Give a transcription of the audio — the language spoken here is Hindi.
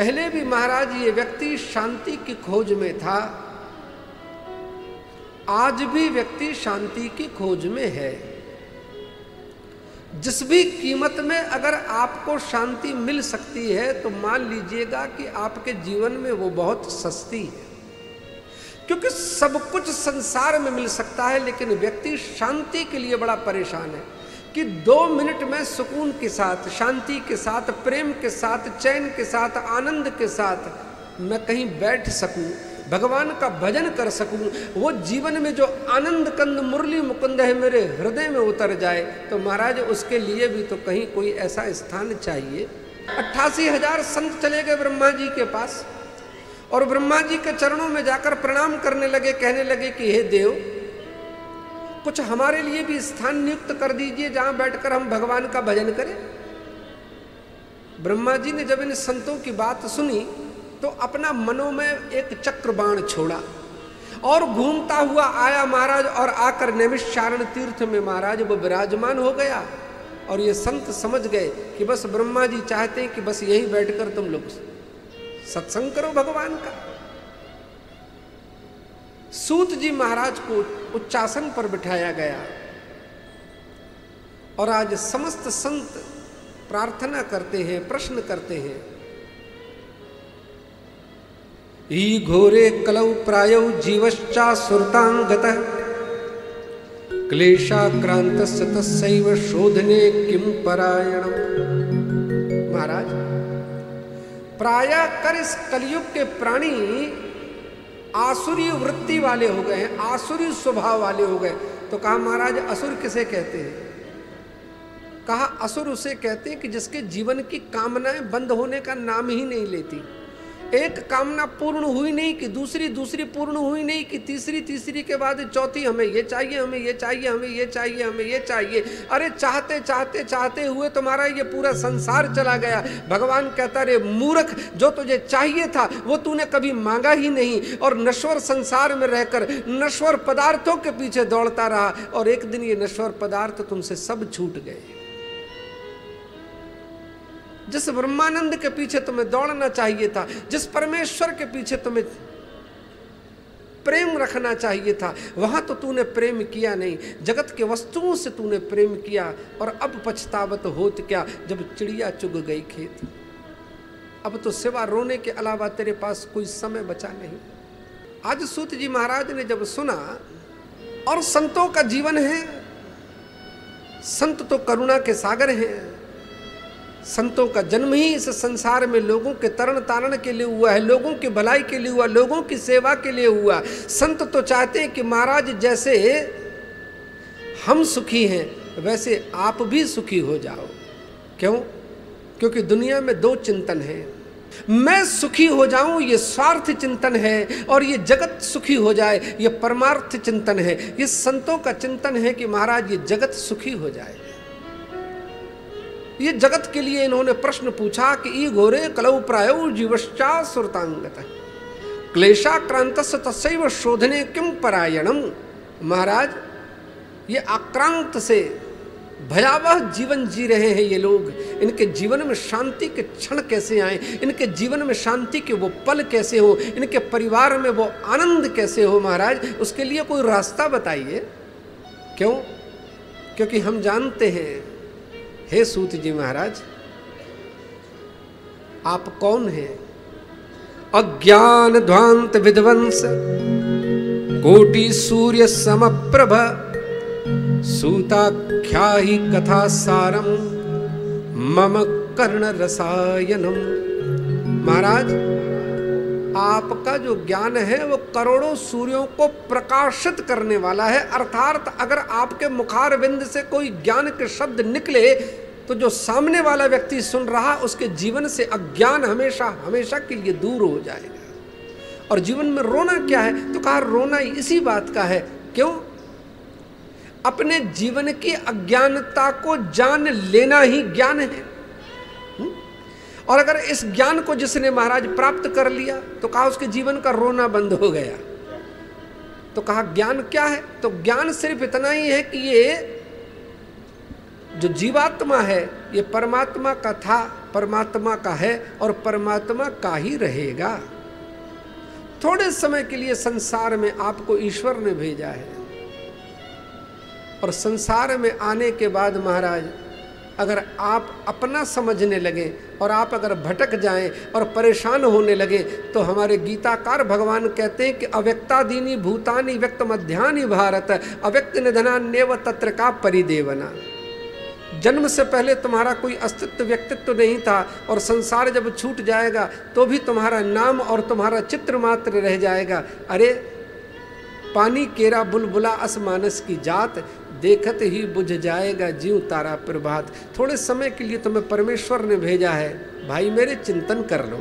पहले भी महाराज ये व्यक्ति शांति की खोज में था, आज भी व्यक्ति शांति की खोज में है। जिस भी कीमत में अगर आपको शांति मिल सकती है तो मान लीजिएगा कि आपके जीवन में वो बहुत सस्ती है, क्योंकि सब कुछ संसार में मिल सकता है, लेकिन व्यक्ति शांति के लिए बड़ा परेशान है कि 2 मिनट में सुकून के साथ, शांति के साथ, प्रेम के साथ, चैन के साथ, आनंद के साथ मैं कहीं बैठ सकूं, भगवान का भजन कर सकूं, वो जीवन में जो आनंद कंद मुरली मुकुंद है मेरे हृदय में उतर जाए, तो महाराज उसके लिए भी तो कहीं कोई ऐसा स्थान चाहिए। 88,000 संत चले गए ब्रह्मा जी के पास और ब्रह्मा जी के चरणों में जाकर प्रणाम करने लगे, कहने लगे कि हे देव, कुछ हमारे लिए भी स्थान नियुक्त कर दीजिए जहां बैठकर हम भगवान का भजन करें। ब्रह्मा जी ने जब इन संतों की बात सुनी तो अपना मनों में एक चक्र बाण छोड़ा और घूमता हुआ आया महाराज, और आकर नैमिषारण्य तीर्थ में महाराज वो विराजमान हो गया। और ये संत समझ गए कि बस ब्रह्मा जी चाहते हैं कि बस यहीं बैठकर तुम लोग सत्संग करो भगवान का। सूत जी महाराज को उच्चासन पर बिठाया गया और आज समस्त संत प्रार्थना करते हैं, प्रश्न करते हैं। ई घोरे कलौ प्रायौ जीवश्चा सुरतांगतः क्लेशाक्रांतस्य तस्यैव शोधने किम परायणम्। महाराज, प्रायः कर इस कलयुग के प्राणी आसुरी वृत्ति वाले हो गए हैं, आसुरी स्वभाव वाले हो गए। तो कहा महाराज असुर किसे कहते हैं? कहा असुर उसे कहते हैं कि जिसके जीवन की कामनाएं बंद होने का नाम ही नहीं लेती। एक कामना पूर्ण हुई नहीं कि दूसरी, दूसरी पूर्ण हुई नहीं कि तीसरी, तीसरी के बाद चौथी, हमें ये चाहिए, हमें ये चाहिए, हमें ये चाहिए, हमें ये चाहिए। अरे चाहते चाहते चाहते हुए तुम्हारा ये पूरा संसार चला गया। भगवान कहता रे मूर्ख, जो तुझे चाहिए था वो तूने कभी मांगा ही नहीं, और नश्वर संसार में रहकर नश्वर पदार्थों के पीछे दौड़ता रहा, और एक दिन ये नश्वर पदार्थ तुमसे सब छूट गए। जिस ब्रह्मानंद के पीछे तुम्हें दौड़ना चाहिए था, जिस परमेश्वर के पीछे तुम्हें प्रेम रखना चाहिए था, वहां तो तूने प्रेम किया नहीं, जगत के वस्तुओं से तूने प्रेम किया। और अब पछतावत होत क्या, जब चिड़िया चुग गई खेत। अब तो सिवा रोने के अलावा तेरे पास कोई समय बचा नहीं। आज सूत जी महाराज ने जब सुना, और संतों का जीवन है, संत तो करुणा के सागर हैं, संतों का जन्म ही इस संसार में लोगों के तरण तारण के लिए हुआ है, लोगों की भलाई के लिए हुआ, लोगों की सेवा के लिए हुआ। संत तो चाहते हैं कि महाराज जैसे हम सुखी हैं वैसे आप भी सुखी हो जाओ। क्यों? क्योंकि दुनिया में 2 चिंतन हैं। मैं सुखी हो जाऊं ये स्वार्थ चिंतन है, और ये जगत सुखी हो जाए ये परमार्थ चिंतन है। ये संतों का चिंतन है कि महाराज ये जगत सुखी हो जाए। ये जगत के लिए इन्होंने प्रश्न पूछा कि ई घोरे कलौ प्रायो जीवश्चा सुरतांगतः क्लेशाक्रांतस्य तस्यैव शोधने किम परायणम्। महाराज, ये आक्रांत से भयावह जीवन जी रहे हैं ये लोग। इनके जीवन में शांति के क्षण कैसे आए, इनके जीवन में शांति के वो पल कैसे हो, इनके परिवार में वो आनंद कैसे हो। महाराज, उसके लिए कोई रास्ता बताइए। क्यों? क्योंकि हम जानते हैं, हे सूत जी महाराज, आप कौन हैं? अज्ञान ध्वांत विध्वंस कोटि सूर्य समप्रभ सूताख्या ही कथा सारम मम कर्ण रसायनम। महाराज, आपका जो ज्ञान है वो करोड़ों सूर्यों को प्रकाशित करने वाला है। अर्थात अगर आपके मुखारविंद से कोई ज्ञान के शब्द निकले तो जो सामने वाला व्यक्ति सुन रहा उसके जीवन से अज्ञान हमेशा हमेशा के लिए दूर हो जाएगा। और जीवन में रोना क्या है? तो कहा रोना इसी बात का है। क्यों? अपने जीवन की अज्ञानता को जान लेना ही ज्ञान है। और अगर इस ज्ञान को जिसने महाराज प्राप्त कर लिया तो कहा उसके जीवन का रोना बंद हो गया। तो कहा ज्ञान क्या है? तो ज्ञान सिर्फ इतना ही है कि ये जो जीवात्मा है ये परमात्मा का था, परमात्मा का है और परमात्मा का ही रहेगा। थोड़े समय के लिए संसार में आपको ईश्वर ने भेजा है और संसार में आने के बाद महाराज अगर आप अपना समझने लगे और आप अगर भटक जाएं और परेशान होने लगे तो हमारे गीताकार भगवान कहते हैं कि अव्यक्तादीनि भूतानि व्यक्त मध्यानि भारत अव्यक्त निधनान्येव तत्र का परिदेवना। जन्म से पहले तुम्हारा कोई अस्तित्व व्यक्तित्व नहीं था और संसार जब छूट जाएगा तो भी तुम्हारा नाम और तुम्हारा चित्र मात्र रह जाएगा। अरे पानी केरा बुलबुला अस मानस की जात देखत ही बुझ जाएगा जीव तारा प्रभात। थोड़े समय के लिए तुम्हें परमेश्वर ने भेजा है, भाई मेरे चिंतन कर लो।